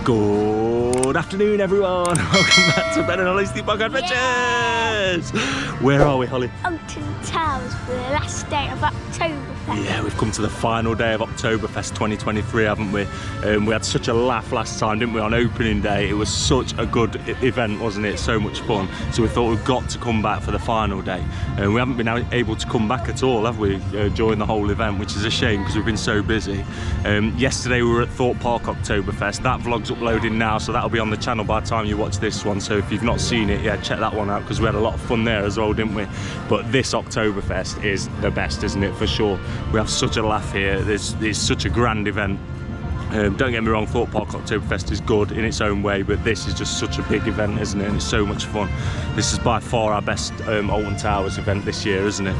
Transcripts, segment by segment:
Good afternoon, everyone. Welcome back to Ben and Holly's Theme Park Adventures. Where are we, Holly? Alton Towers for the last day of Oktoberfest. Yeah, we've come to the final day of Oktoberfest 2023, haven't we? We had such a laugh last time, didn't we, on opening day? It was such a good event, wasn't it? So much fun. So we thought we've got to come back for the final day. We haven't been able to come back at all, have we, during the whole event, which is a shame because we've been so busy. Yesterday we were at Thorpe Park Oktoberfest. That vlog's uploading now, so that'll be on the channel by the time you watch this one. So if you've not seen it, yeah, check that one out because we had a lot of fun there as well, didn't we? But this Oktoberfest is the best, isn't it, for sure? We have such a laugh here. It's such a grand event. Don't get me wrong, Thorpe Park Oktoberfest is good in its own way, but this is just such a big event, isn't it? And it's so much fun. This is by far our best Alton Towers event this year, isn't it?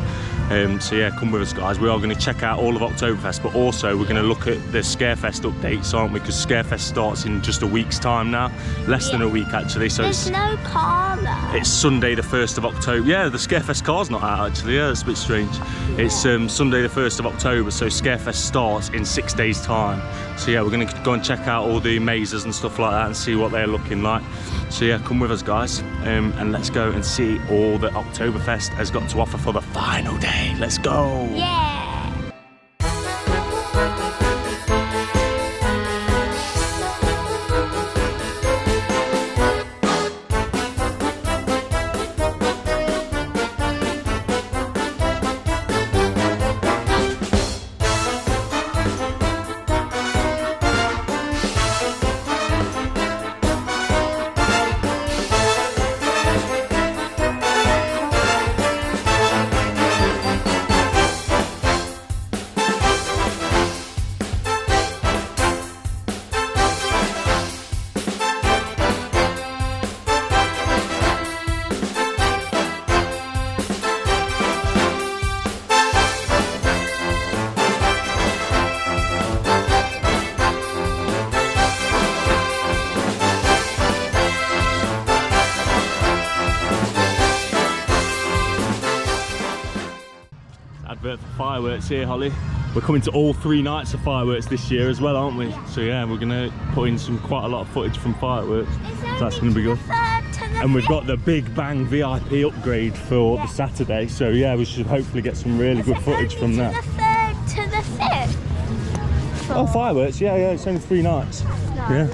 So yeah, come with us, guys. We are going to check out all of Oktoberfest, but also we're going to look at the Scarefest updates, aren't we? Because Scarefest starts in just a week's time now. Less than a week, actually. So there's no car though. It's Sunday the 1st of October. Yeah, the Scarefest car's not out, actually. Yeah, it's a bit strange. Yeah. It's Sunday the 1st of October, so Scarefest starts in 6 days' time. So yeah, we're going to go and check out all the mazes and stuff like that and see what they're looking like. So yeah, come with us, guys, and let's go and see all that Oktoberfest has got to offer for the final day. Let's go! Yeah! Advert for fireworks here, Holly. We're coming to all 3 nights of fireworks this year as well, aren't we? So yeah, we're gonna put in quite a lot of footage from fireworks. So that's gonna be good. And we've got the Big Bang VIP upgrade for the Saturday. So yeah, we should hopefully get some really good footage from that. The 3rd to the 5th. Oh, fireworks? Yeah, it's only 3 nights. Yeah,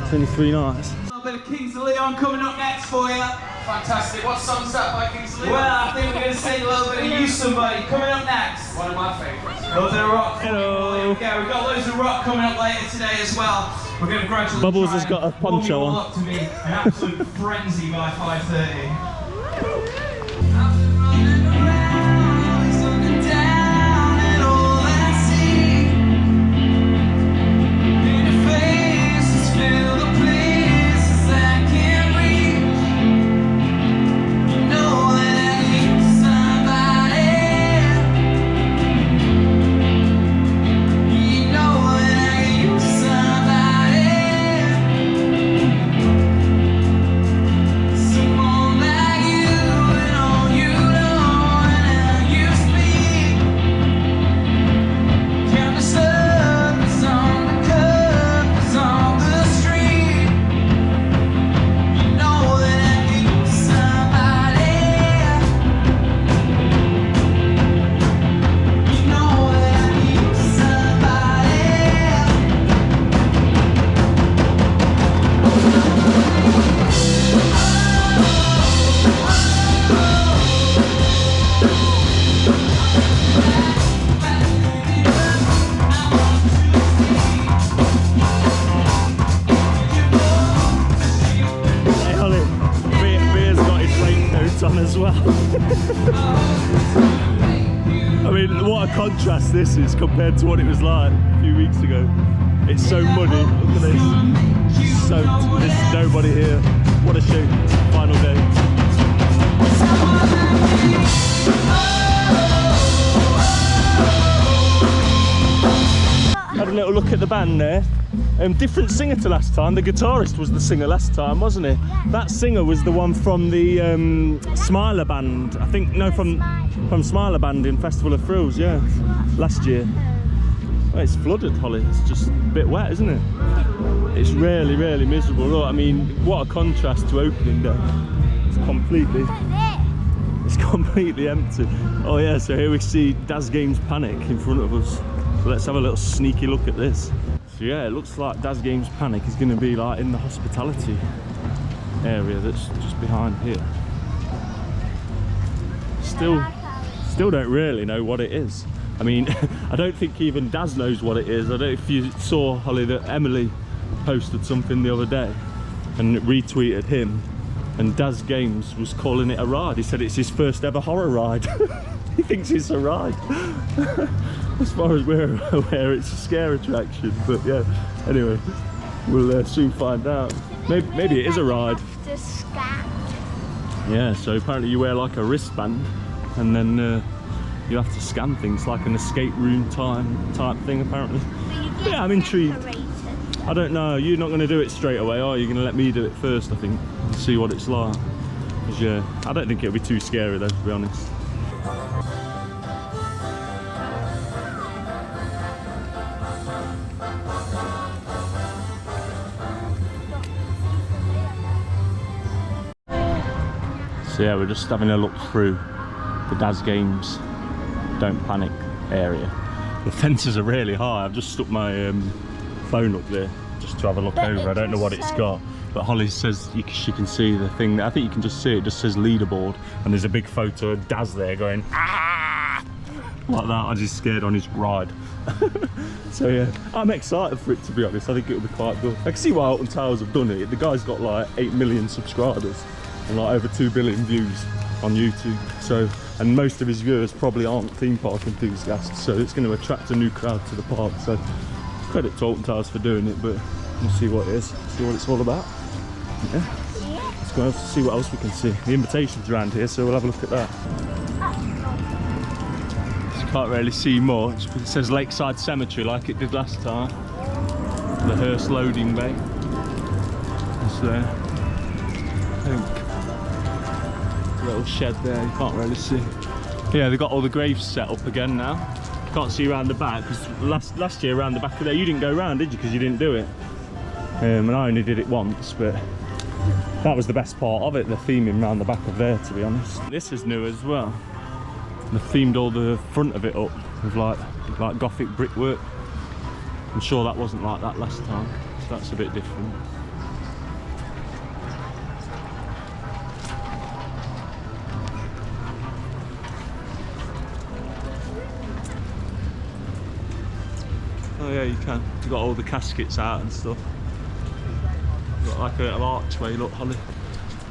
it's only 3 nights. A little bit of Kings of Leon coming up next for you. Fantastic. What song's that by Kings of Leon? Well, I think we're going to sing a little bit of You Somebody coming up next. One of my favourites. A little bit of rock. Hello. Yeah, we've got loads of rock coming up later today as well. We're going to gradually Bubbles has got a poncho on. Up to be an absolute frenzy by 5:30. As well. I mean, what a contrast this is compared to what it was like a few weeks ago. It's so muddy. Look at this. Soaked. There's nobody here. What a shoot. Final day. Had a little look at the band there. Different singer to last time. The guitarist was the singer last time, wasn't he? Yeah. That singer was the one from the Smiler Band. I think, no, from Smiler Band in Festival of Thrills, yeah, last year. Well, it's flooded, Holly. It's just a bit wet, isn't it? It's really, really miserable. Look, I mean, what a contrast to opening day. It's completely empty. Oh yeah, so here we see Daz Games Panic in front of us. So let's have a little sneaky look at this. So yeah, it looks like Daz Games Panic is going to be like in the hospitality area that's just behind here. Still don't really know what it is. I mean, I don't think even Daz knows what it is. I don't know if you saw, Holly, that Emily posted something the other day and retweeted him, and Daz Games was calling it a ride. He said it's his first ever horror ride. He thinks it's a ride. As far as we're aware, it's a scare attraction, but yeah, anyway, we'll soon find out. Maybe it is a ride. Yeah, so apparently you wear like a wristband and then you have to scan things like an escape room type thing apparently. Yeah, I'm intrigued. I don't know, you're not going to do it straight away, are you? You're going to let me do it first, I think, and see what it's like. Because yeah, I don't think it'll be too scary though, to be honest. So yeah, we're just having a look through the Daz Games Don't Panic area. The fences are really high. I've just stuck my phone up there just to have a look over. I don't know what it's got, but Holly says she can see the thing. I think you can just see it. It just says leaderboard, and there's a big photo of Daz there going ah like that. I was just scared on his ride. So yeah, I'm excited for it, to be honest. I think it'll be quite good. I can see why Alton Towers have done it. The guy's got like 8 million subscribers and like over 2 billion views on YouTube. So, and most of his viewers probably aren't theme park enthusiasts, so it's going to attract a new crowd to the park. So credit to Alton Towers for doing it, but we'll see what it is, see what it's all about. Yeah, let's go and see what else we can see. The invitation's around here, so we'll have a look at that. Just can't really see much, but it says Lakeside Cemetery like it did last time. The hearse loading bay. It's there, I think. Little shed there, you can't really see. Yeah, they've got all the graves set up again now. You can't see around the back, because last year around the back of there, you didn't go round, did you? Because you didn't do it. And I only did it once, but that was the best part of it, the theming around the back of there, to be honest. This is new as well. They themed all the front of it up with like Gothic brickwork. I'm sure that wasn't like that last time, so that's a bit different. Oh yeah, you can. You've got all the caskets out and stuff. You've got like a little archway, look, Holly,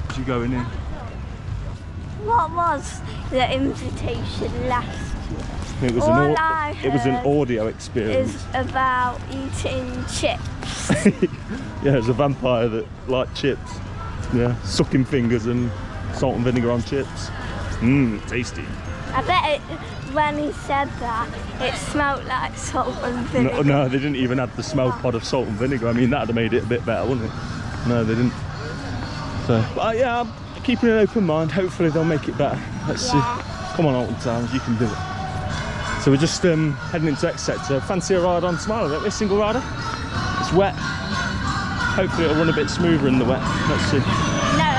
as you're going in. What was the invitation last year? It was an audio experience. Is about eating chips. Yeah, it's a vampire that liked chips. Yeah, sucking fingers and salt and vinegar on chips. Mmm, tasty. I bet when he said that, it smelled like salt and vinegar. No, they didn't even add the smell pod of salt and vinegar. I mean, that'd have made it a bit better, wouldn't it? No, they didn't. So, but yeah, I'm keeping an open mind. Hopefully they'll make it better. Let's see. Come on, Alton Towers, you can do it. So we're just heading into X sector. Fancy a ride on Smiley, don't we? Single rider. It's wet. Hopefully it'll run a bit smoother in the wet. Let's see. No.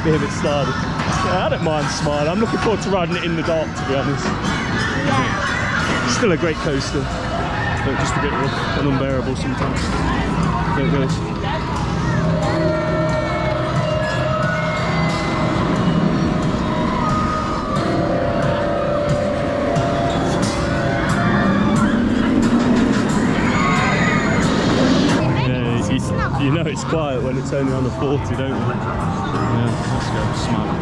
Be a bit slidey. Yeah, I don't mind Smiley. I'm looking forward to riding it in the dark, to be honest. Yeah. Still a great coaster, but just a bit rough and unbearable sometimes. There it goes. Yeah, you know it's quiet when it's only on a 40, don't you? Yeah, let's go, Smile.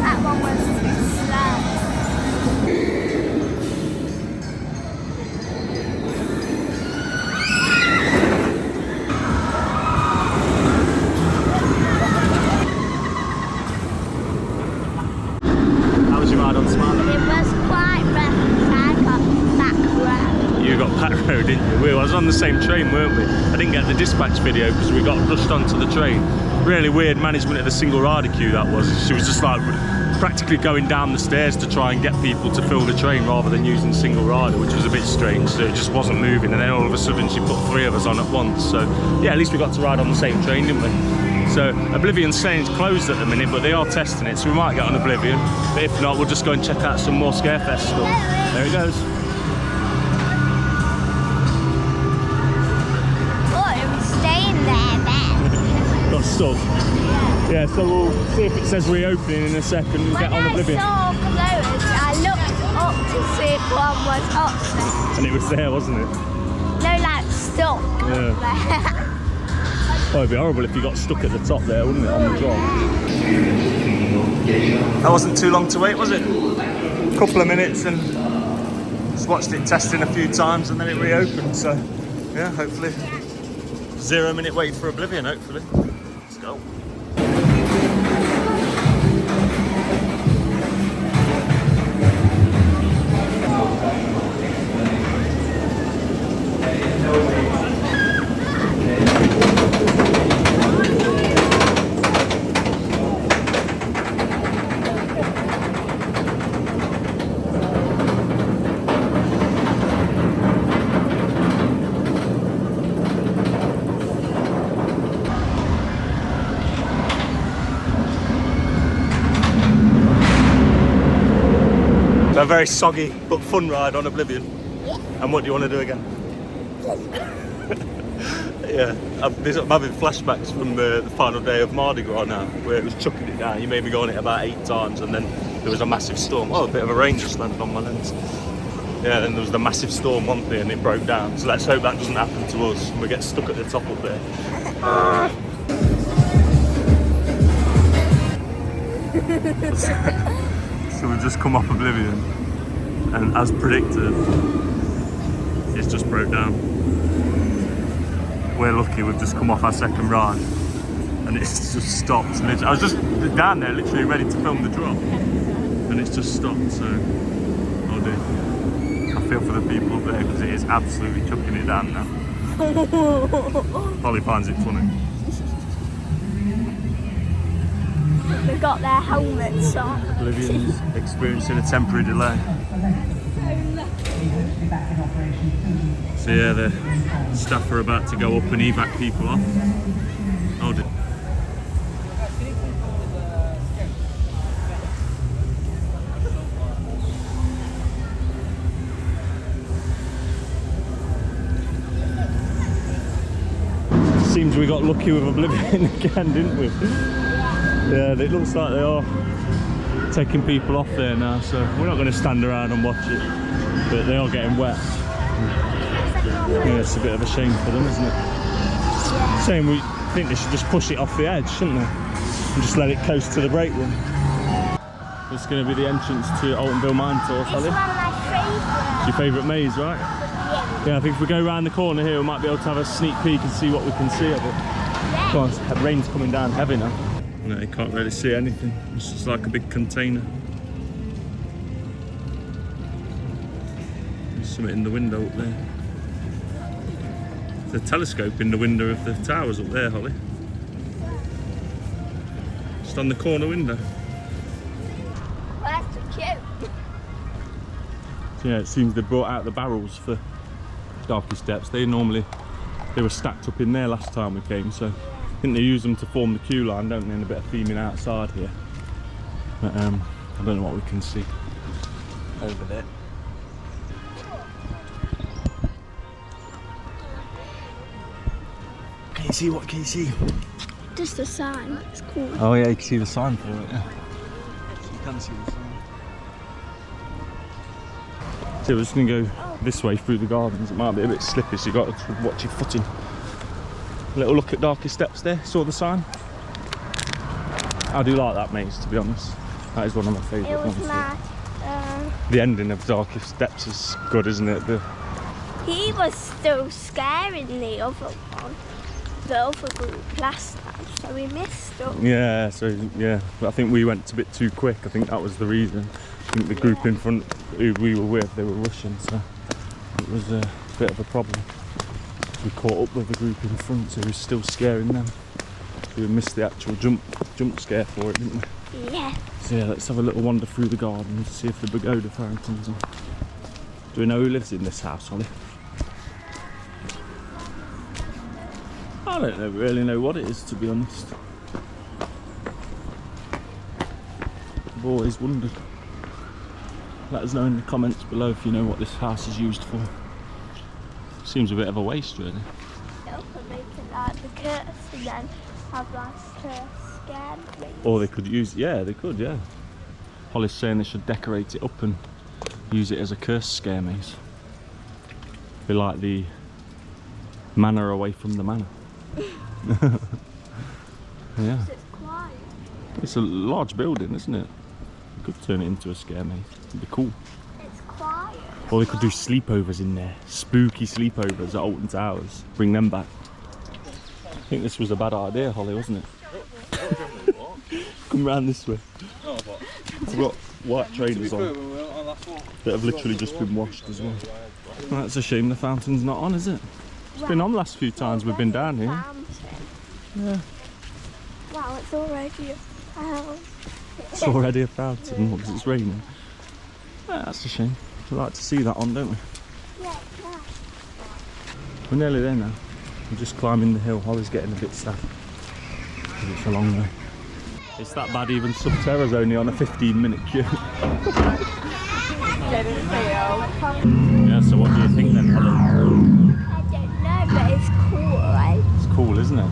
That one was slow. How was your ride on Smile? It was quite rough. I got back row. You got back row, didn't you? I was on the same train, weren't we? I didn't get the dispatch video because we got rushed onto the train. Really weird management of the single rider queue that was. She was just like practically going down the stairs to try and get people to fill the train rather than using single rider, which was a bit strange. So it just wasn't moving, and then all of a sudden she put 3 of us on at once. So yeah, at least we got to ride on the same train, didn't we? So Oblivion's saying it's closed at the minute, but they are testing it, so we might get on Oblivion. But if not, we'll just go and check out some more Scarefest stuff. There he goes. Got stuck. Yeah, so we'll see if it says reopening in a second and get on Oblivion. When I saw closed, I looked up to see if one was up there. And it was there, wasn't it? No, like stuck up there. Oh, it'd be horrible if you got stuck at the top there, wouldn't it, on the drop? That wasn't too long to wait, was it? A couple of minutes, and just watched it testing a few times, and then it reopened. So yeah, hopefully 0 minute wait for Oblivion, hopefully. Let's go. A very soggy but fun ride on Oblivion. Yeah. And what do you want to do again? Yeah, I'm having flashbacks from the final day of Mardi Gras now, where it was chucking it down. You made me go on it about 8 times, and then there was a massive storm. Oh, a bit of a rain just landed on my lens. Yeah, then there was the massive storm one day and it broke down. So let's hope that doesn't happen to us and we get stuck at the top up there. So we've just come off Oblivion, and as predicted, it's just broke down. We're lucky we've just come off our second ride, and it's just stopped. I was just down there literally ready to film the drop, and it's just stopped, so oh dear. I feel for the people up there because it is absolutely chucking it down now. Holly finds it funny. They've got their helmets on. Oblivion's experiencing a temporary delay. So yeah, the staff are about to go up and evac people off. Oh dear. Seems we got lucky with Oblivion again, didn't we? Yeah, it looks like they are taking people off there now, so we're not going to stand around and watch it, but they are getting wet. Yeah, it's a bit of a shame for them, isn't it? Saying we think they should just push it off the edge, shouldn't they? And just let it coast to the break room. It's going to be the entrance to Altonville Mine Tour, Sally. It's one of my favourites. It's your favourite maze, right? Yeah, I think if we go around the corner here, we might be able to have a sneak peek and see what we can see of it. Yeah. Come on, the rain's coming down heavy now. No, you can't really see anything. It's just like a big container. There's something in the window up there. There's a telescope in the window of the towers up there, Holly. Just on the corner window. Well, that's so cute. So yeah, it seems they brought out the barrels for Darky Steps. They were stacked up in there last time we came, so I think they use them to form the queue line, don't they, and a bit of theming outside here. But I don't know what we can see over there. Can you see what can you see? Just a sign, it's cool. Oh yeah, you can see the sign for it, yeah. So you can see the sign. So we're just going to go this way through the gardens. It might be a bit slippy, so you've got to watch your footing. A little look at Darky Steps there, saw the sign? I do like that maze, to be honest. That is one of my favourite ones. It was mad. The ending of Darky Steps is good, isn't it? He was still scaring the other one, the other group last time, so we missed them. Yeah, so yeah, but I think we went a bit too quick. I think that was the reason. I think the group in front who we were with, they were rushing, so it was a bit of a problem. We caught up with the group in front who was still scaring them. We missed the actual jump scare for it, didn't we? Yeah. So yeah, let's have a little wander through the garden to see if the pagoda fountains are. Do we know who lives in this house, Holly? I don't really know what it is, to be honest. I've always wondered. Let us know in the comments below if you know what this house is used for. Seems a bit of a waste, really. They could make it like the curse and then have like a scare place. Or they could use, yeah, they could, yeah. Holly's saying they should decorate it up and use it as a curse scare maze. Be like the manor away from the manor. Yeah. So it's quiet. It's a large building, isn't it? You could turn it into a scare maze. It'd be cool. It's quiet. Or they could do sleepovers in there. Spooky sleepovers at Alton Towers. Bring them back. I think this was a bad idea, Holly, wasn't it? Come round this way. I've got white trainers on that have literally just been washed as well. Well, that's a shame the fountain's not on, is it? It's been on the last few times we've been down here. Yeah. Wow, it's already a fountain. It's already a fountain because it's raining. Yeah, that's a shame. We like to see that on, don't we? Yeah, yeah. We're nearly there now. We're just climbing the hill. Holly's getting a bit sad. It's a long way. It's that bad even Subterra's only on a 15-minute queue. Yeah, so what do you think then, Holly? I don't know, but it's cool, right? It's cool, isn't it?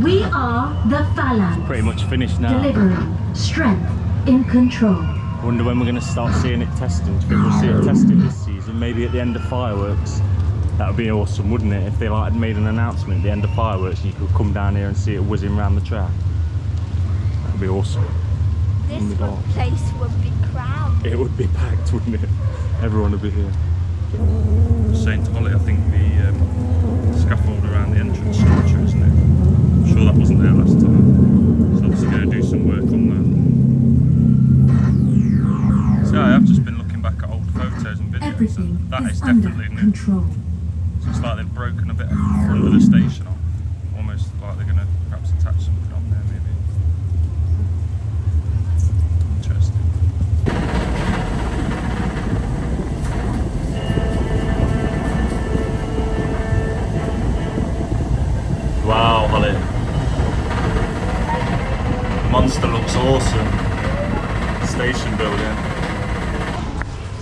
We are the Phalanx. Pretty much finished now. Delivering strength in control. I wonder when we're going to start seeing it testing. Do you think we'll see it testing this season? Maybe at the end of fireworks. That would be awesome, wouldn't it? If they like made an announcement at the end of fireworks and you could come down here and see it whizzing around the track. That would be awesome. This place would be crowded. It would be packed, wouldn't it? Everyone would be here. St. Holly, I think the scaffold around the entrance structure, isn't it? I'm sure that wasn't there last time. So obviously going to do some work on that. So I have just been looking back at old photos and videos. Everything and that is is under definitely new. control. So it's like they've broken a bit of the front of the station off. Almost like they're going to perhaps attach something on there, maybe. Interesting. Wow, Holly. Monster looks awesome. Station building.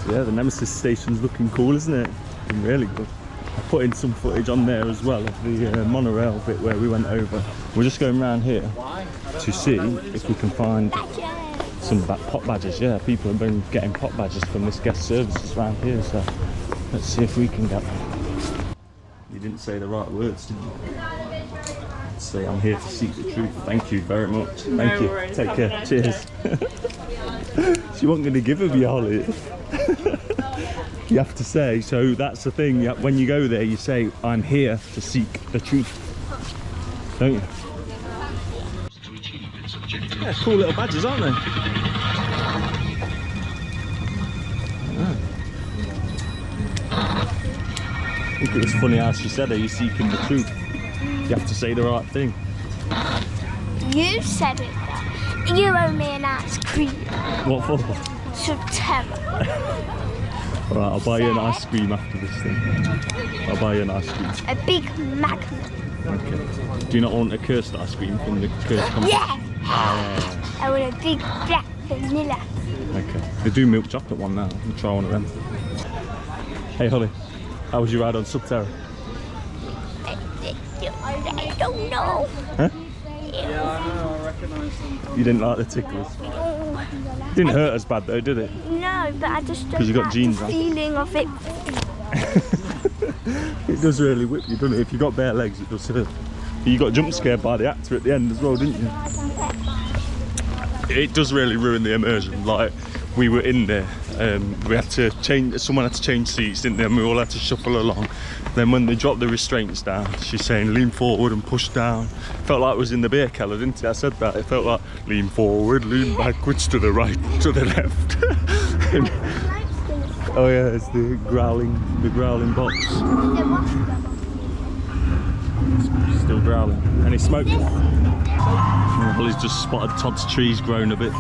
So yeah, the NEMESIS station's looking cool, isn't it? Looking really good. I put in some footage on there as well of the monorail bit where we went over. We're just going around here to see if we can find some pot badges. Yeah, people have been getting pot badges from this guest services around here, so let's see if we can get them. You didn't say the right words, did you? Say I'm here to seek the truth. Thank you very much. Thank you. Take care. Cheers. She wasn't going to give them you, Holly. You have to say, so that's the thing, when you go there you say I'm here to seek the truth, don't you? Yeah, cool little badges, aren't they? Yeah. I think it was funny how she said, are you seeking the truth? You have to say the right thing. You said it there. You owe me an ice cream. What for? Subterra. Alright, I'll buy you an ice cream after this thing. I'll buy you an ice cream. A big magnet. Okay. Do you not want a cursed ice cream from the cursed company? Yeah! I want a big black vanilla. Okay. They do milk chocolate one now. We'll try one of them. Hey Holly, how was your ride on Subterra? I don't know. Huh? Yeah, I know, I recognise them. You didn't like the ticklers? Didn't hurt as bad though, did it? No, but I just don't you got like jeans the on. feeling of it. It does really whip you, doesn't it? If you got bare legs, it does hurt. You got jump scared by the actor at the end as well, didn't you? It does really ruin the immersion. Like, we were in there, we had to change, someone had to change seats, didn't they? And we all had to shuffle along. Then when they dropped the restraints down, she's saying lean forward and push down. Felt like it was in the beer cellar, didn't it? I said that. It felt like lean forward, lean backwards, to the right, to the left. Oh yeah, it's the growling box. Still growling. Any smoke? Well, he's just spotted Todd's trees growing a bit.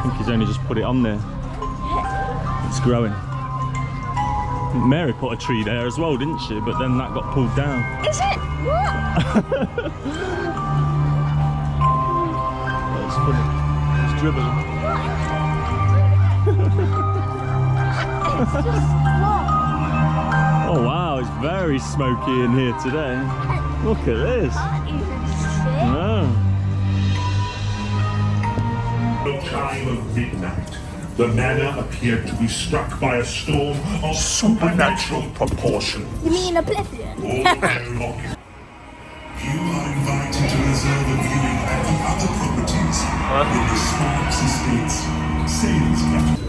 think he's only just put it on there. It's growing. Mary put a tree there as well, didn't she? But then that got pulled down. Is it? What? That's funny. It's dribbling. It's just what? Oh wow, it's very smoky in here today. Look at this. Can't even see. No. The time of midnight, the manor appeared to be struck by a storm of supernatural proportion. You mean oblivion? You are invited to reserve a viewing at the other properties in the Sparks Estates sales capital.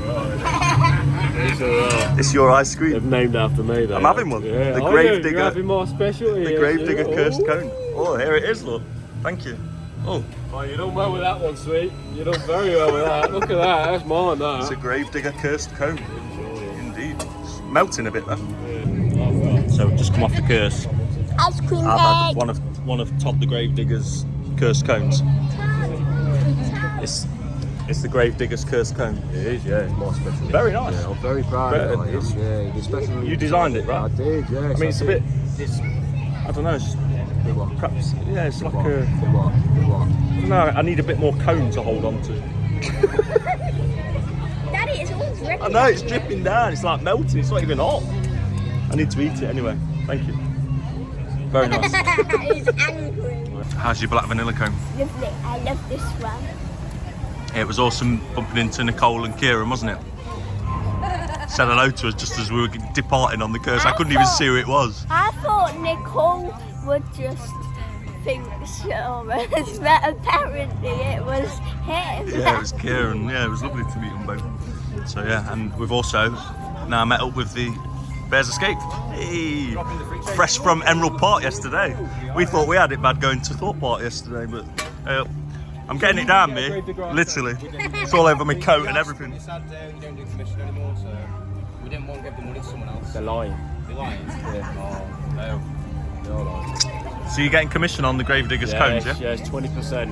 It's your ice cream. They've named after me though. I'm having one. Yeah. The Gravedigger. You're having my specialty. The Gravedigger cursed cone. Oh, here it is, look. Thank you. Oh. Oh, you done well with that one, sweet. You done very well with that. Look at that. That's mine, that. It's a Gravedigger cursed cone. Indeed. It's melting a bit though. Yeah. So just come off the curse. Ice cream I've had egg. one of Todd the Gravedigger's cursed cones. It's the Gravedigger's cursed cone. It is, yeah. It's my specialty. Very nice. Yeah, I'm very proud of it. Yeah, especially. You designed it, right? I did, yeah. I mean, it's a bit. It's. I don't know. It's perhaps. Yeah, it's like a. I don't know. I need a bit more cone to hold on to. Daddy, it's all dripping. I know it's dripping down. It's like melting. It's not even hot. I need to eat it anyway. Thank you. Very nice. He's angry. How's your black vanilla cone? Lovely. I love this one. It was awesome bumping into Nicole and Kieran, wasn't it? Said hello to us just as we were departing on the curse. I couldn't even see who it was. I thought Nicole would just think so, but apparently it was him. Yeah, it was Kieran. Yeah, it was lovely to meet them both. So yeah, and we've also now met up with the Bears Escape. Hey, fresh from Emerald Park yesterday. We thought we had it bad going to Thorpe Park yesterday, but I'm getting it down, me. Literally, it's all over my coat and everything. It's sad we don't do commission anymore, so we didn't want to give the money to someone else. They're lying. They're lying. Yeah. Oh, no. They're lying. So you're getting commission on the Gravedigger's cones, yeah? Yeah, it's 20%.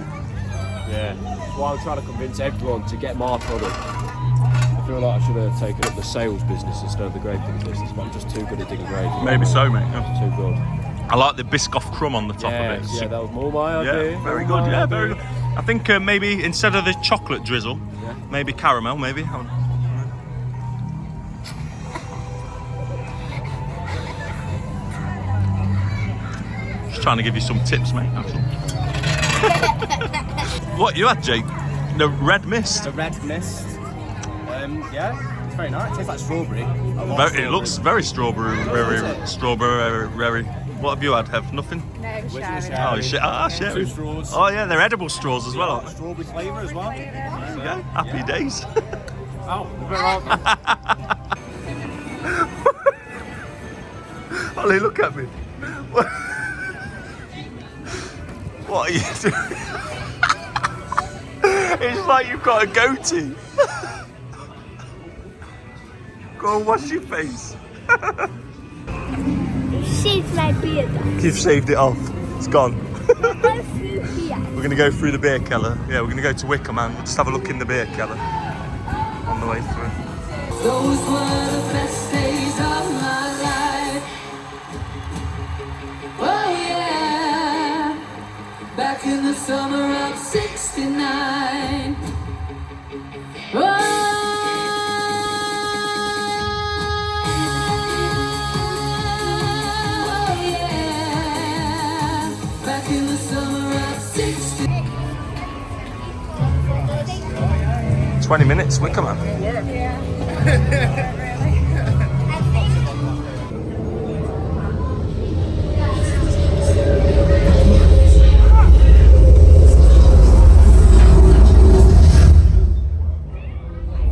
Yeah. That's why I'm trying to convince everyone to get my product. I feel like I should have taken up the sales business instead of the Gravedigger business, but I'm just too good at digging graves. Maybe so, mate. Yeah. Too good. I like the Biscoff crumb on the top of it. Yeah, that was more my idea. Yeah, very good. Yeah, very good. I think maybe instead of the chocolate drizzle, maybe caramel, maybe. Just trying to give you some tips, mate. That's all. What you had, Jake? The red mist. The red mist. Yeah, it's very nice. It tastes like strawberry. It looks very strawberry. Strawberry. What have you had, Hev? Nothing? Oh shit! Ah, shit. 2 straws. Oh yeah, they're edible straws as well, aren't they? Strawberry flavour as well. Yeah, happy days. Oh, a bit wrong. Ollie, look at me. What are you doing? It's like you've got a goatee. Go and wash your face. You shaved my beard off. You've shaved it off. It's gone. Go through here. We're going to go through the beer cellar. Yeah, we're going to go to Wickham and just have a look in the beer cellar on the way through. Those were the best days of my life. Oh yeah, back in the summer of '69. Oh yeah, back in the summer of '69. 20 minutes, Wickham man.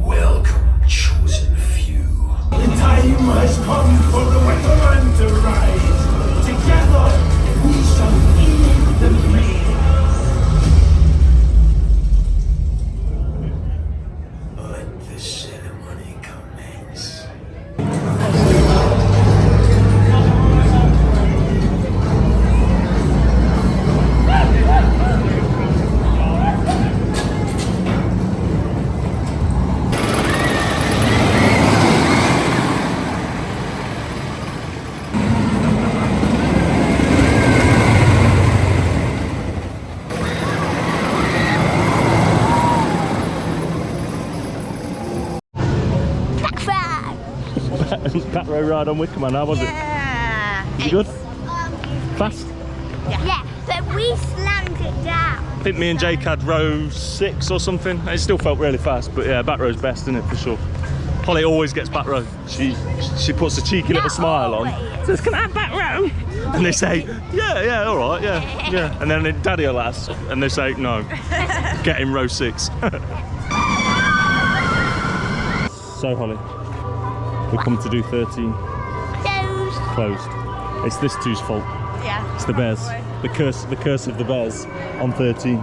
Welcome, chosen few. The time has come for the Wickerman to rise. Together, we shall feed the flame. Let the ceremony commence. Back row ride on Wickerman, how was it? Was it good? Fast? Yeah, but we slammed it down. I think me and Jake had row 6 or something. It still felt really fast, but yeah, back row's best, isn't it, for sure. Holly always gets back row. She puts a cheeky little smile on. Says, can I have back row? And they say, yeah, all right, yeah. And then Daddy will ask, and they say, no, get in row 6. So Holly, we come to do 13. Closed. It's this two's fault. Yeah. It's the Bears. The curse of the Bears on 13.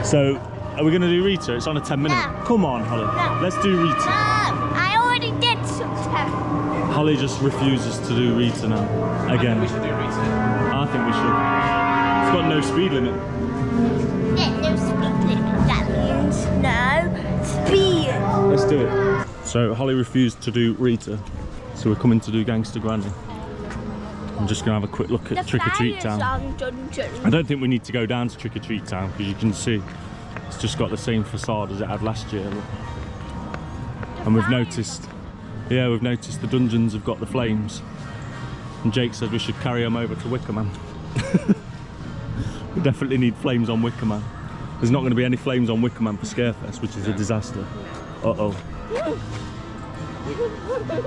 So, are we going to do Rita? It's on a 10-minute. No. Come on, Holly. No. Let's do Rita. I already did something. Holly just refuses to do Rita now. Again. We should do Rita. I think we should. It's got no speed limit. Yeah, no speed limit. That means no speed. Let's do it. So, Holly refused to do Rita. So, we're coming to do Gangster Granny. I'm just going to have a quick look at Trick or Treat Town. I don't think we need to go down to Trick or Treat Town because you can see it's just got the same facade as it had last year. And we've noticed the dungeons have got the flames. And Jake said we should carry them over to Wickerman. We definitely need flames on Wickerman. There's not going to be any flames on Wickerman for Scarefest, which is a disaster. Uh-oh.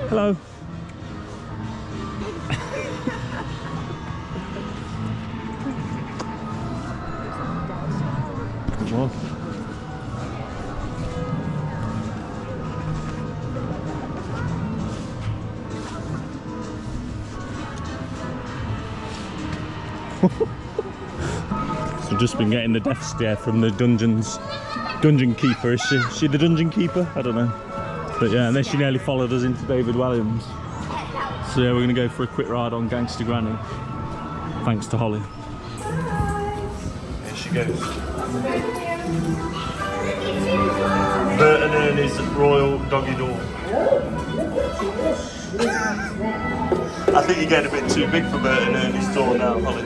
Hello. Well. So we've just been getting the death stare from the dungeon keeper. Is she the dungeon keeper? I don't know. But yeah, and then she nearly followed us into David Williams. So yeah, we're gonna go for a quick ride on Gangster Granny. Thanks to Holly. Here she goes. Bert and Ernie's Royal Doggy Door. I think you're getting a bit too big for Bert and Ernie's door now, Holly.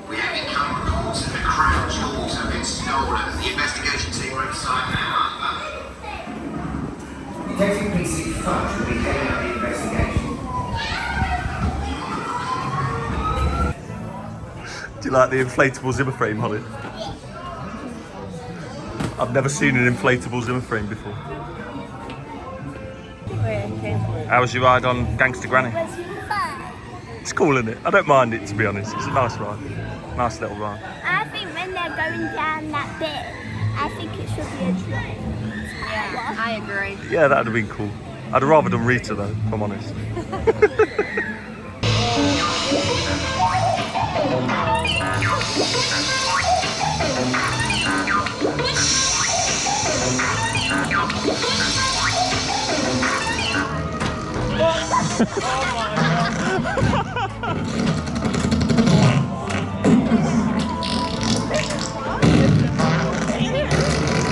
We have income reports that the Crown's jewels have been stolen. The investigation team are inside now. Detective Precinct 5 will be carrying out the investigation. Do you like the inflatable Zimmer frame, Holly? I've never seen an inflatable Zimmer frame before. How was your ride on Gangster Granny? It was fun. It's cool, isn't it? I don't mind it, to be honest. It's a nice ride. Nice little ride. I think when they're going down that bit, I think it should be a train. Yeah, I agree. Yeah, that would have been cool. I'd have rather done Rita though, if I'm honest.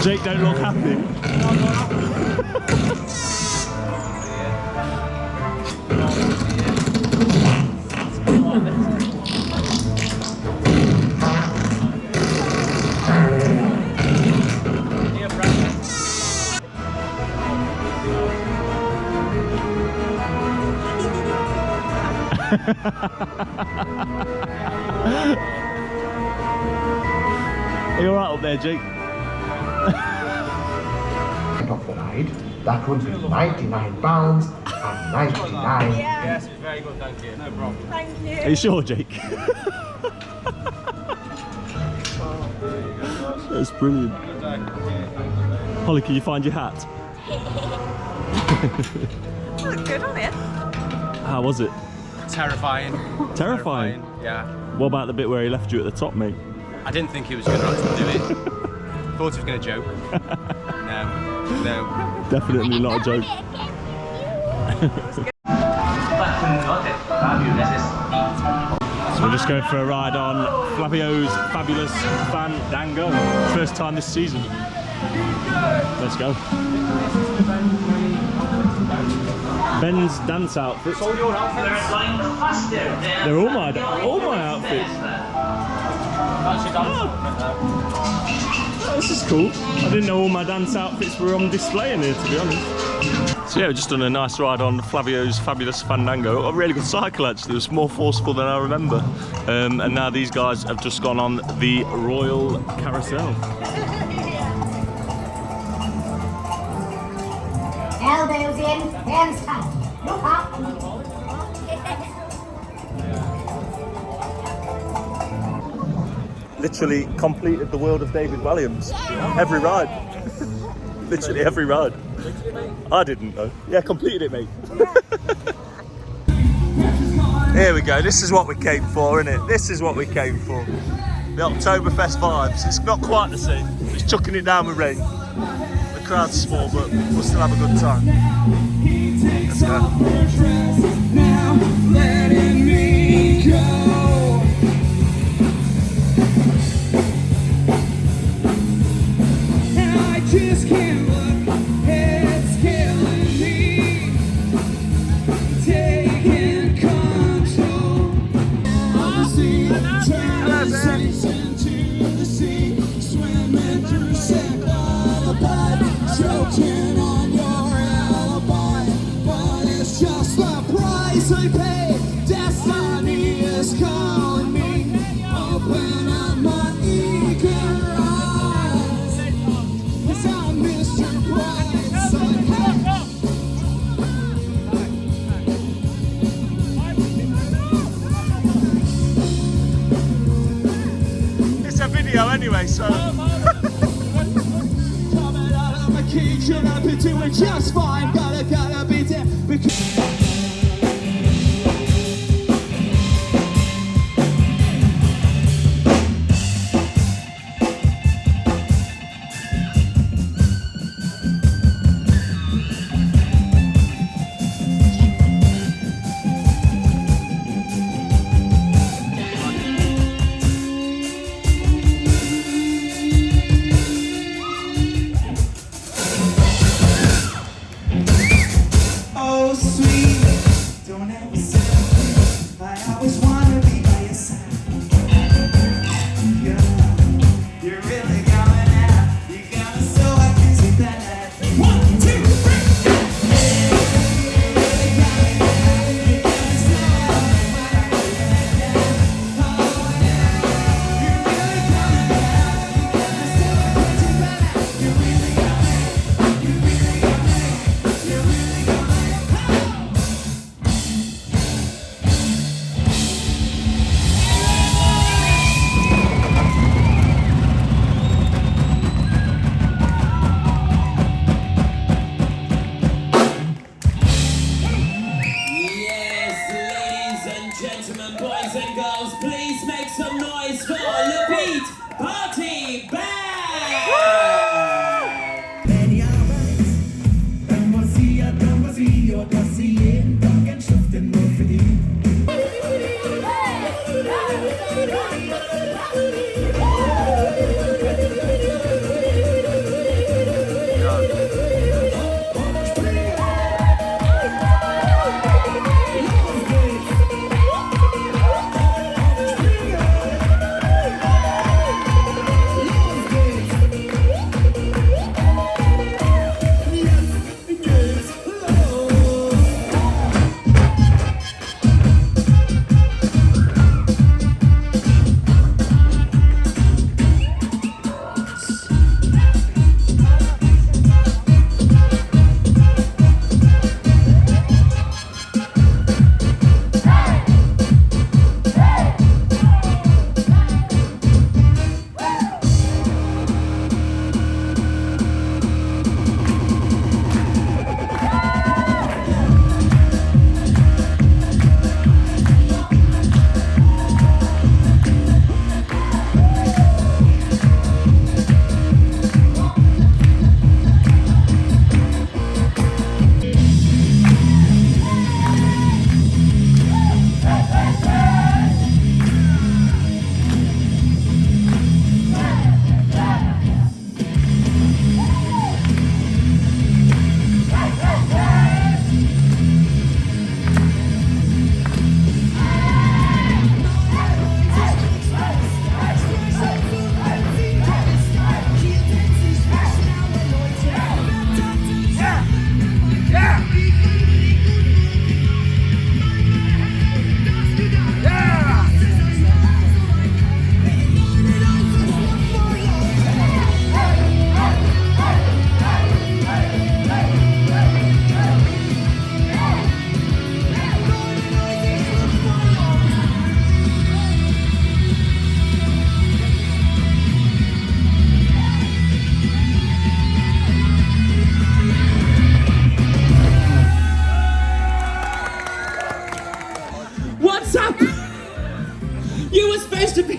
Jake don't look happy. Are you alright up there, Jake? Of the ride, that would be £99 and 99. Yes, very good, thank you. No problem. Thank you. Are you sure, Jake? That's brilliant. Holly, can you find your hat? Look good on it. How was it? Terrifying. Terrifying? Yeah. What about the bit where he left you at the top, mate? I didn't think he was going to actually do it. Thought he was going to joke. No. Definitely not a joke. So we're just going for a ride on Flavio's Fabulous Fandango. First time this season. Let's go. Ben's dance outfits. They're all my outfits. This is cool. I didn't know all my dance outfits were on display in here, to be honest. So yeah, we've just done a nice ride on Flavio's Fabulous Fandango. A really good cycle actually, it was more forceful than I remember. And now these guys have just gone on the Royal Carousel. Elbows in, hands tight. Look up. Literally completed the world of David Williams. Every ride. Literally every ride. I didn't though. Yeah, completed it, mate. Here we go. This is what we came for, isn't it? This is what we came for. The Oktoberfest vibes. It's not quite the same. It's chucking it down with rain. The crowd's small, but we'll still have a good time. Let's go. Now letting me go. Just can't look, it's killing me. Taking control of the sea, turning the station to the sea, swimming through sick lullaby, choking on your alibi. But it's just the price I pay. Destiny is calling me. Open up my eager eyes. I'm Mr. Brightside. It's a video anyway, so. Coming out of my cage, and I've been doing just fine. Gotta be there because. Oomparty Band!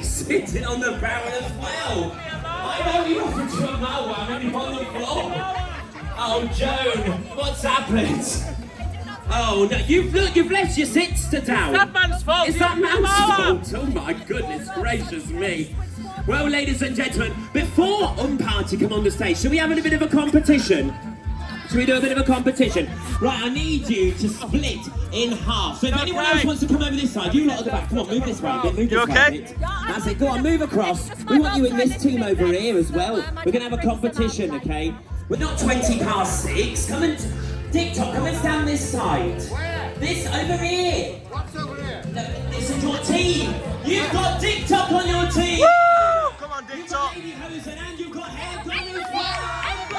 sitting on the barrel as well. I know you offered to a mower, I'm only on the floor. Oh, Joan, what's happened? Oh, no, you've left your seats to down. It's that man's fault. It's that man's fault. Oh, my goodness gracious me. Well, ladies and gentlemen, before Oomparty come on the stage, shall we have a bit of a competition? Shall we do a bit of a competition? Right, I need you to split in half. So if anyone else wants to come over this side, you lot at the back, come on, move this way a bit, move this way a bit. That's it, go on, move across. We want you in this team over here as well. We're going to have a competition, okay? We're not 20 past 6. Come and, TikTok, come and stand this side. Where? This over here. What's over here? No, this is your team. You've got TikTok on your team. Woo! Come on, TikTok. You've got Lady Hosen and you've got Hair Gun as well.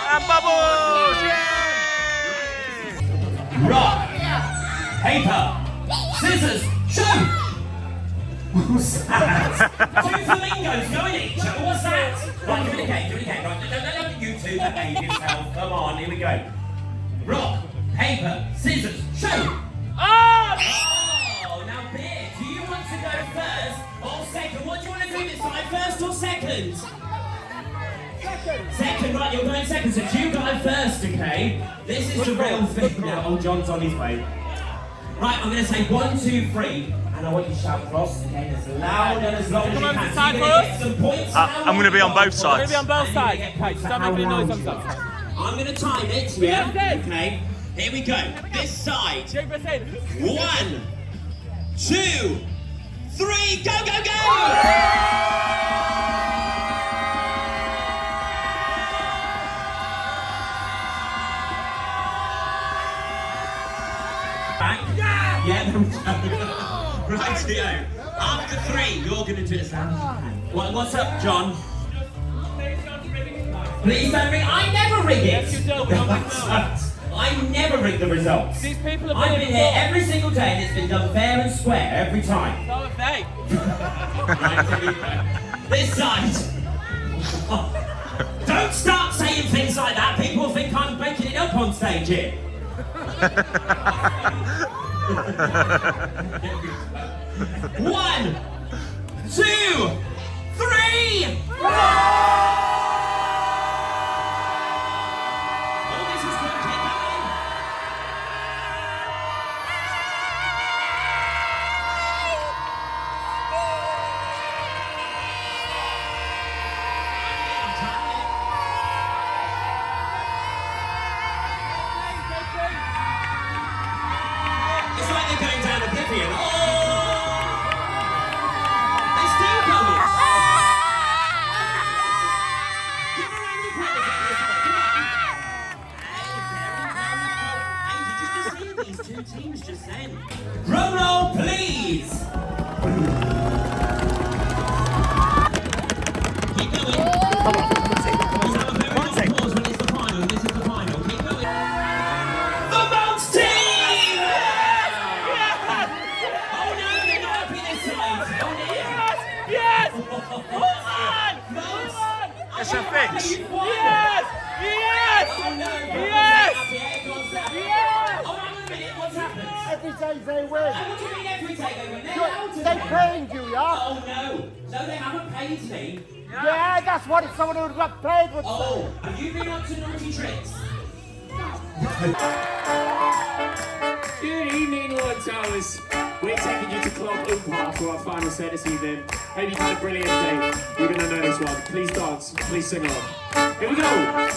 And Bubbles! Yeah! Rock, paper, scissors, shoot! What's that? Two flamingos going at each other, what's that? Right, give it a game, right, no, you two behave yourself, come on, here we go. Rock, paper, scissors, shoot! Oh, now Bear, do you want to go first or second? What do you want to do this time, first or second? Second, right, you're going second, so you go first, okay? This is the real thing now. Oh, John's on his way. Right, I'm going to say 1, 2, 3, and I want you to shout cross again as loud and as long as you can. So you're going to get some points. I'm going to be on both sides. I'm going to be on both sides. Okay, just don't make any noise on that side. I'm going to time it, yeah? Okay, here we go. This side. 1, 2, 3, go, go, go! Yeah, right, Theo. After 3, you're going to do it, Sam. What's up, John? Please don't ring. I never rig it. Yes, you do. I never rig the results. These people have I've been here every single day and it's been done fair and square every time. So have they. Right, here we go. This side. Oh. Don't start saying things like that. People think I'm making it up on stage here. 1, 2, 3. It's like they're going down oblivion. Oh! They're still going. Give her a round of applause. Hey, did you just see these 2 teams just then? Drum roll, please. Keep going. Come on. Let's have a very long pause when it's the final. This is the final. Keep going. The Bounce Team! It's a fix. Yes! Yes! Oh, no. Yes! Yes! Oh, hang on a minute, what's happened? Every day they win. What do you mean every day they win? They're allowed to They win. paying you, yeah? Oh, no. No, they haven't paid me. Yeah, that's what someone who got paid would Oh, have you been up to naughty tricks? Good evening, Alton Towers. We're taking you to Club Oomparty for our final set this evening. Hope you had a brilliant day. You're going to know this one. Please dance. Please sing along. Here we go.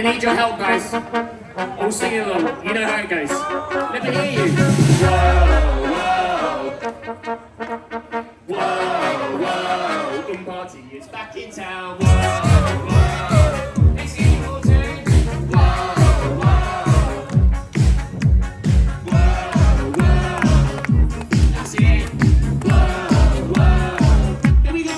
gonna need your help, guys. All singing along. You know how it goes. Let me hear you. Whoa, whoa, whoa. Oomparty is back in town. Whoa, whoa. Next thing you will do. Whoa, whoa. Whoa, whoa. That's it. Whoa, whoa. Here we go.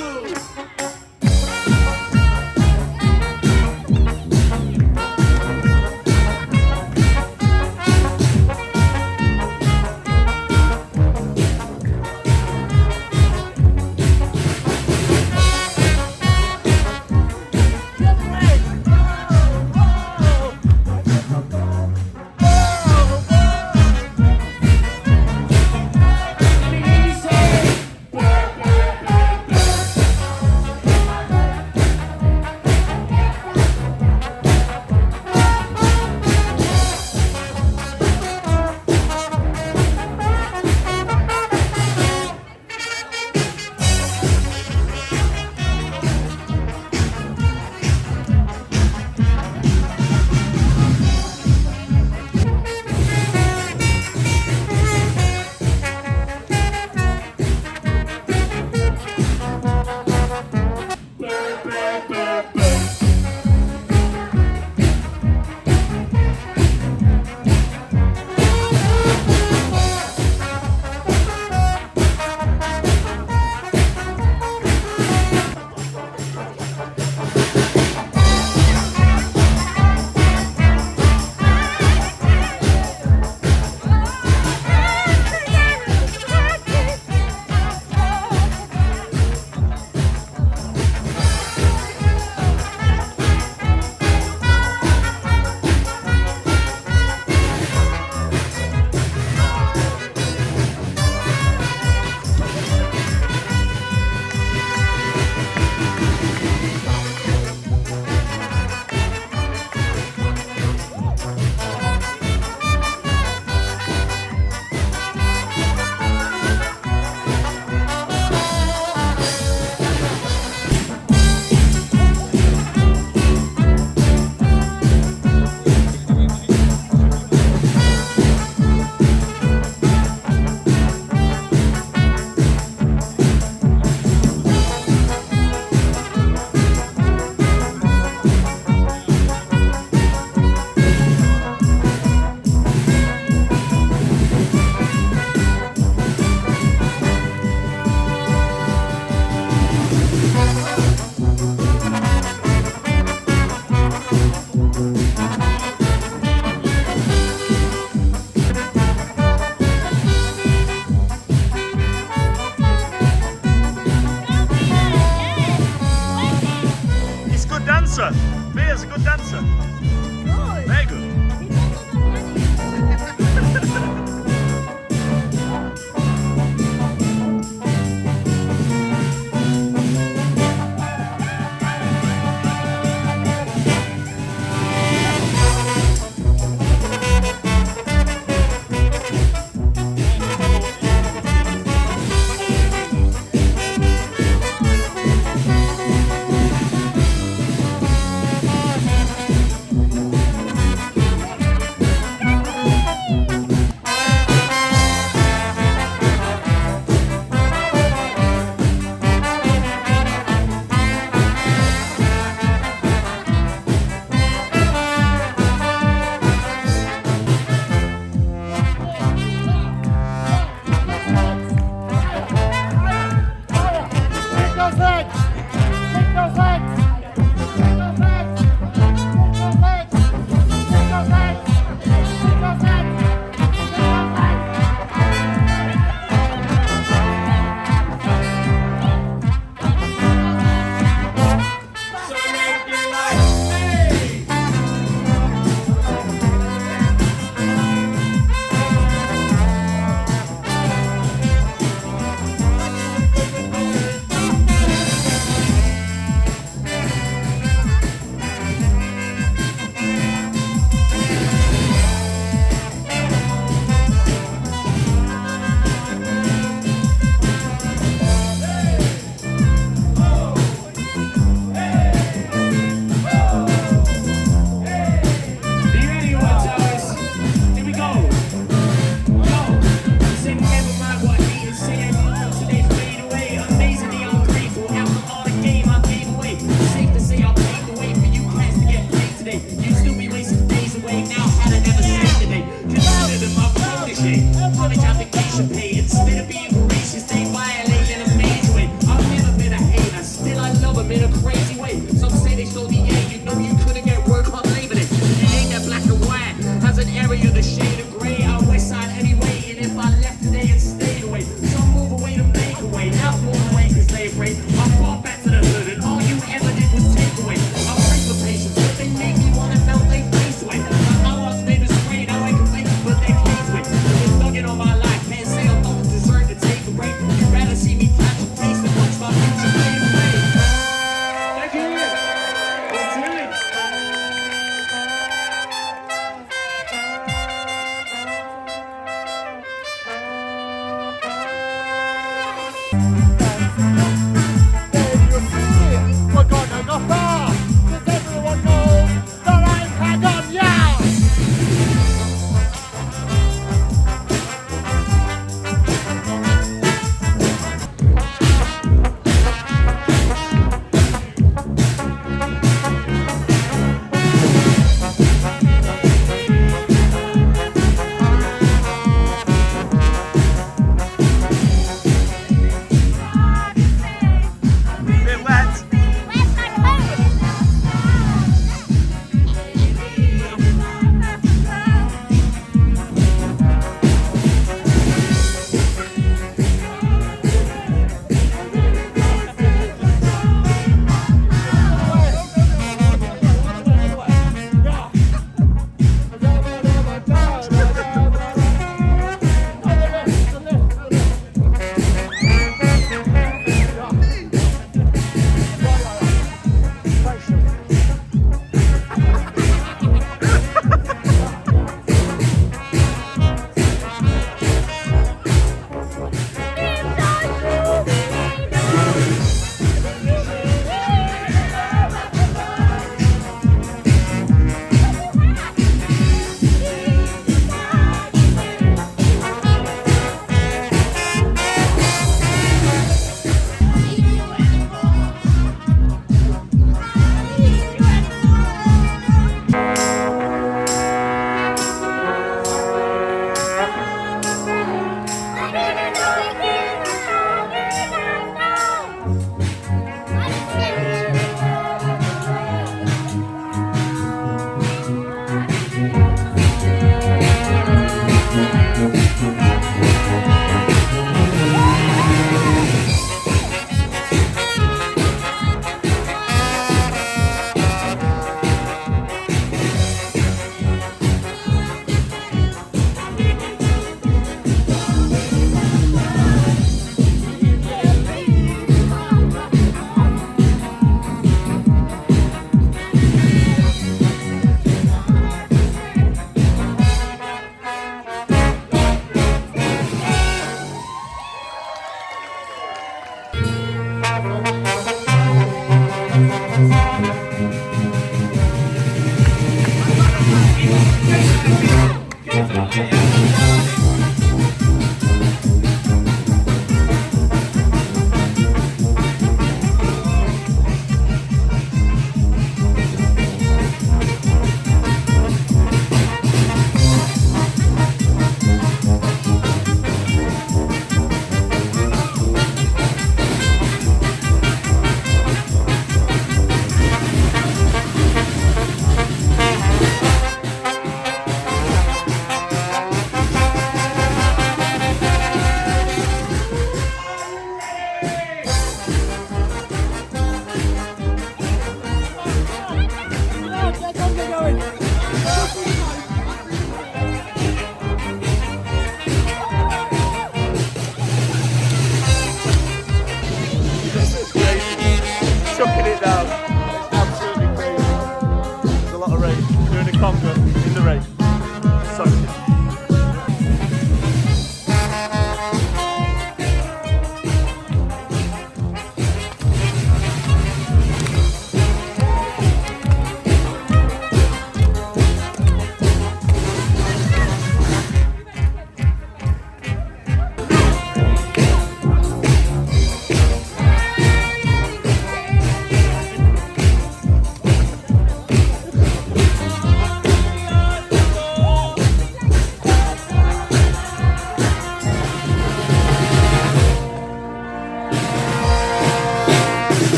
dancer. Mia's a good dancer. Good. Very good. We're gonna go far, 'cause everyone knows that I'm hang on, yeah!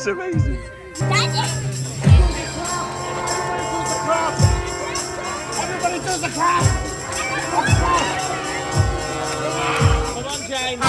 That's amazing. Everybody does the crab! Come on, Jane.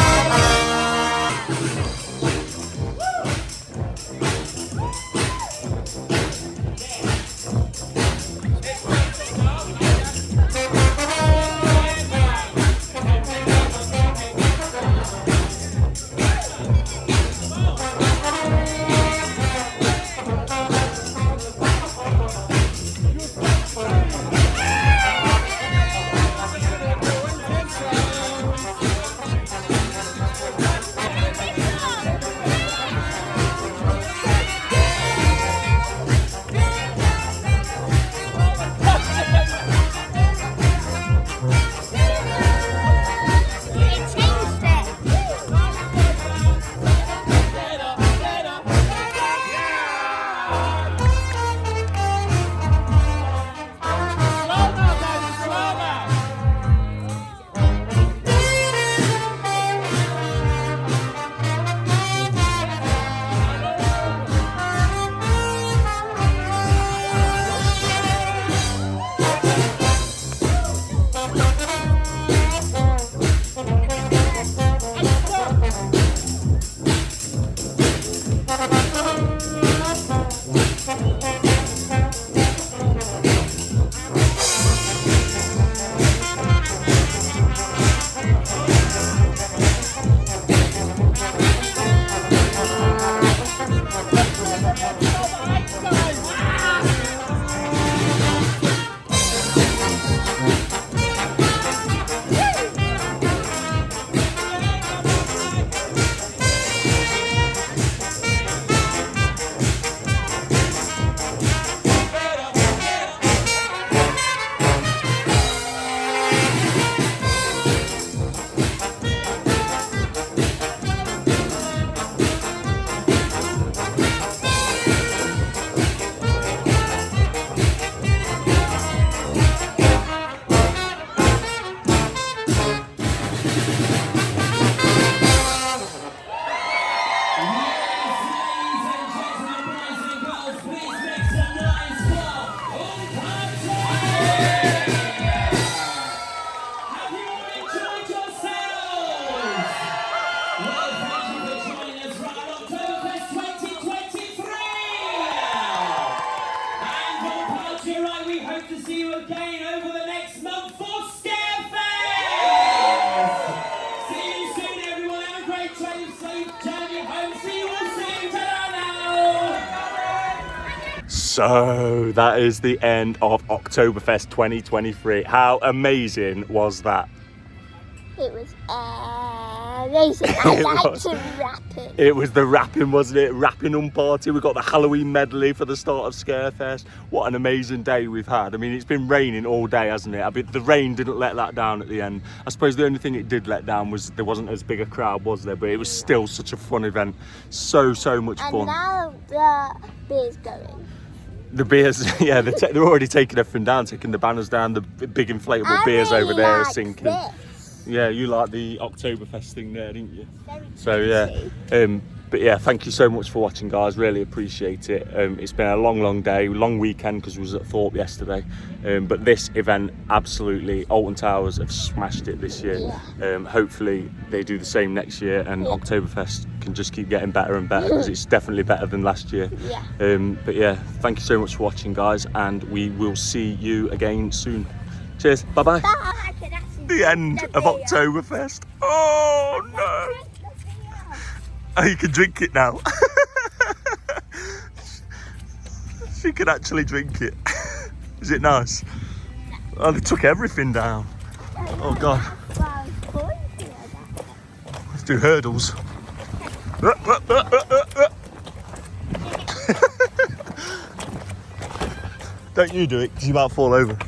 So that is the end of Oktoberfest 2023. How amazing was that? It was amazing. I like to rap it. It was the rapping, wasn't it? Rapping Oomparty. We got the Halloween medley for the start of Scarefest. What an amazing day we've had. I mean, it's been raining all day, hasn't it? I mean, the rain didn't let that down at the end. I suppose the only thing it did let down was there wasn't as big a crowd, was there? But it was still such a fun event. So much fun. And now the beer's going. The beers, yeah, they're already taking everything down, taking the banners down, the big inflatable beers over there are sinking. This. Yeah, you like the Oktoberfest thing there, didn't you? Very so yeah, but yeah, thank you so much for watching, guys. Really appreciate it. It's been a long day, long weekend because we was at Thorpe yesterday. But this event, absolutely, Alton Towers have smashed it this year. Yeah. Hopefully they do the same next year, and Oktoberfest can just keep getting better and better because it's definitely better than last year. Yeah. But yeah, thank you so much for watching, guys, and we will see you again soon. Cheers. Bye bye. The end of Oktoberfest. Oh no. Oh, you can drink it now. She can actually drink it. Is it nice? Oh, they took everything down. Oh God. Let's do hurdles. Don't you do it, because you might fall over.